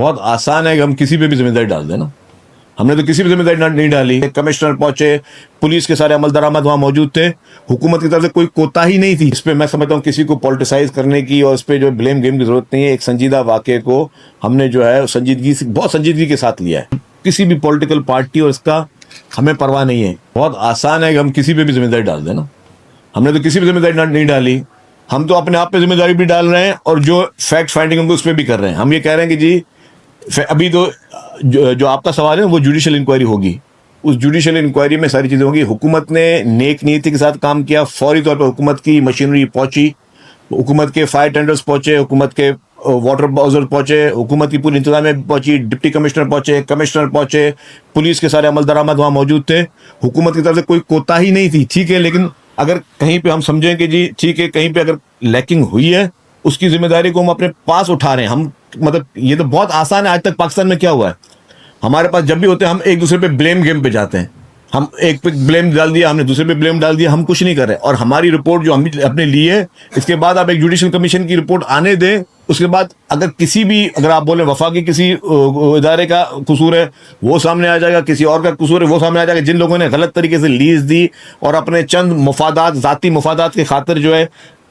बहुत आसान है कि हम किसी पे भी जिम्मेदारी डाल दें ना। हमने तो किसी भी जिम्मेदारी नहीं डाली। कमिश्नर पहुंचे, पुलिस के सारे अमल दरामद वहां मौजूद थे, हुकूमत की तरफ से कोई कोताही नहीं थी। इस पे मैं समझता हूँ किसी को पॉलिटिसाइज करने की और इस पे जो ब्लेम गेम की जरूरत नहीं है। एक संजीदा वाक़े को हमने जो है संजीदगी से, बहुत संजीदगी के साथ लिया है। किसी भी पॉलिटिकल पार्टी और इसका हमें परवाह नहीं है। बहुत आसान है कि हम किसी पे भी जिम्मेदारी डाल दें ना। हमने तो किसी भी जिम्मेदारी नहीं डाली। हम तो अपने आप पे जिम्मेदारी भी डाल रहे हैं और जो फैक्ट फाइंडिंग उनको उस पर भी कर रहे हैं। हम ये कह रहे हैं कि जी अभी तो जो आपका सवाल है वो जुडिशियल इंक्वायरी होगी। उस जुडिशियल इंक्वायरी में सारी चीज़ें होंगी। हुकूमत ने नेक नीति के साथ काम किया। फौरी तौर पर हुकूमत की मशीनरी पहुंची, हुकूमत के फायर टेंडर्स पहुंचे, हुकूमत के वाटर बाउजर पहुंचे, हुकूमत की पूरी इंतजामिया पहुंची, डिप्टी कमिश्नर पहुंचे, कमिश्नर पहुंचे, पुलिस के सारे अमल दरामद वहां मौजूद थे। हुकूमत की तरफ से कोई कोताही नहीं थी, ठीक है। लेकिन अगर कहीं पे हम समझें कि जी ठीक है, कहीं पे अगर लैकिंग हुई है, उसकी जिम्मेदारी को हम अपने पास उठा रहे हैं। हम मतलब ये तो बहुत आसान है। आज तक पाकिस्तान में क्या हुआ है, हमारे पास जब भी होते हैं हम एक दूसरे पे ब्लेम गेम पे जाते हैं। हम एक पे ब्लेम डाल दिया, हमने दूसरे पे ब्लेम डाल दिया, हम कुछ नहीं कर रहे। और हमारी रिपोर्ट जो हम अपने लिए, इसके बाद आप एक जुडिशियल कमीशन की रिपोर्ट आने दें। उसके बाद अगर आप बोले वफाकी किसी इदारे का कसूर है वो सामने आ जाएगा, किसी और का कसूर है वो सामने आ जाएगा। जिन लोगों ने गलत तरीके से लीज दी और अपने चंद मुफादात, जाती मुफादात की खातिर जो है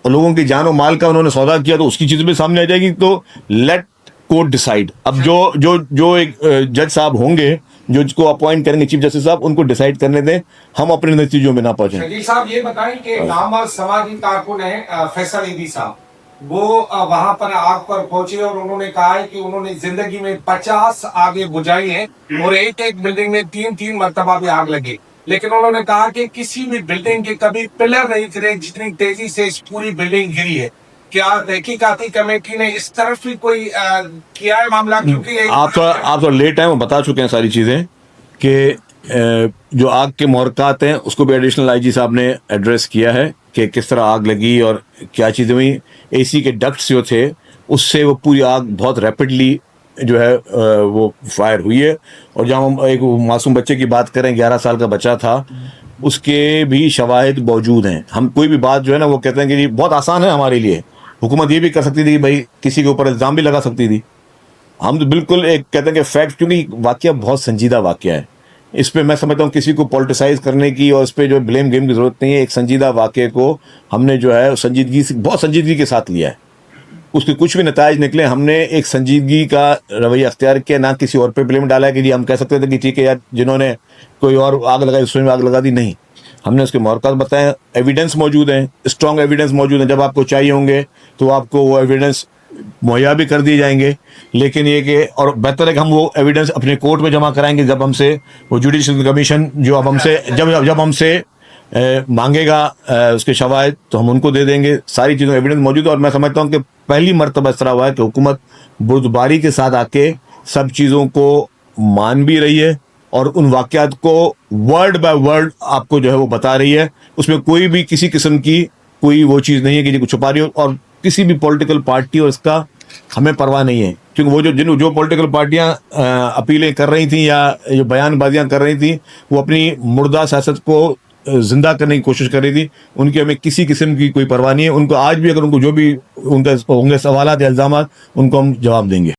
लोगों की जान और माल का उन्होंने सौदा किया, तो उसकी चीज़ भी सामने आ जाएगी। तो लेट कोर्ट डिसाइड। अब जो एक जज साहब होंगे जो इसको अपॉइंट करेंगे, चीफ जस्टिस साहब, उनको डिसाइड करने दें। हम अपने नतीजों में ना पहुंचे। शकील साहब ये बताएं कि नामवर समाजी कारकुन है फैसल ईदी साहब, वो वहां पर आग पर पहुंचे और उन्होंने कहा है कि उन्होंने जिंदगी में 50 आगे बुझाई हैं और एक बिल्डिंग में 3 मरतबा भी आग लगी। लेकिन उन्होंने कहा कि किसी भी बिल्डिंग के कभी पिलर नहीं गिरे जितनी तेजी से इस पूरी बिल्डिंग गिरी है। क्या तहकीकाती कमेटी ने इस तरफ भी कोई किया है मामला? क्योंकि आप तो लेट हैं, वो बता चुके हैं सारी चीज़ें कि जो आग के मोहरकात हैं उसको भी एडिशनल आईजी साहब ने एड्रेस किया है कि किस तरह आग लगी और क्या चीज़ें हुई। एसी के डक्ट्स जो थे उससे वो पूरी आग बहुत रैपिडली जो है वो फायर हुई है। और जहाँ हम एक मासूम बच्चे की बात करें, 11 साल का बच्चा था, उसके भी शवाहिद मौजूद हैं। हम कोई भी बात जो है ना वो कहते हैं कि बहुत आसान है हमारे लिए। हुकूमत ये भी कर सकती थी कि भाई किसी के ऊपर इल्ज़ाम भी लगा सकती थी। हम तो बिल्कुल एक कहते हैं कि फैक्ट, क्योंकि वाक़या बहुत संजीदा वाक़या है। इस पे मैं समझता हूँ किसी को पॉलिटिसाइज करने की और इस पे जो ब्लेम गेम की ज़रूरत नहीं है। एक संजीदा वाक़े को हमने जो है संजीदगी से, बहुत संजीदगी के साथ लिया है। उसके कुछ भी नताइज निकले, हमने एक संजीदगी का रवैया अख्तियार किया, ना किसी और पे ब्लेम डाला है कि जी हम कह सकते थे कि ठीक है यार जिन्होंने कोई और आग लगाई उसमें आग लगा दी। नहीं, हमने उसके मौक़ात बताए, एविडेंस मौजूद हैं, स्ट्रॉन्ग एविडेंस मौजूद हैं। जब आपको चाहिए होंगे तो आपको वो एविडेंस मुहैया भी कर दिए जाएंगे। लेकिन ये कि और बेहतर है कि हम वो एविडेंस अपने कोर्ट में जमा कराएंगे जब हमसे वो जुडिशियल कमीशन जो अब हमसे जब हमसे मांगेगा उसके शवाहिद, तो हम उनको दे देंगे। सारी चीज़ों एविडेंस मौजूद है। और मैं समझता हूँ कि पहली मरतबा इस तरह हुआ है कि हुकूमत बुर्दबारी के साथ आके सब चीज़ों को मान भी रही है और उन वाक़यात को वर्ड बाय वर्ड आपको जो है वो बता रही है। उसमें कोई भी किसी किस्म की कोई वो चीज़ नहीं है कि कुछ छुपा रही हो। और किसी भी पॉलिटिकल पार्टी और इसका हमें परवाह नहीं है, क्योंकि वो जो पॉलिटिकल पार्टियां अपीलें कर रही थी या जो बयानबाजियां कर रही थी वो अपनी मुर्दा सियासत को जिंदा करने की कोशिश कर रही थी। उनकी हमें किसी किस्म की कोई परवाह नहीं है। उनको आज भी अगर उनको जो भी उनके होंगे सवालात या इल्ज़ामात, उनको हम जवाब देंगे।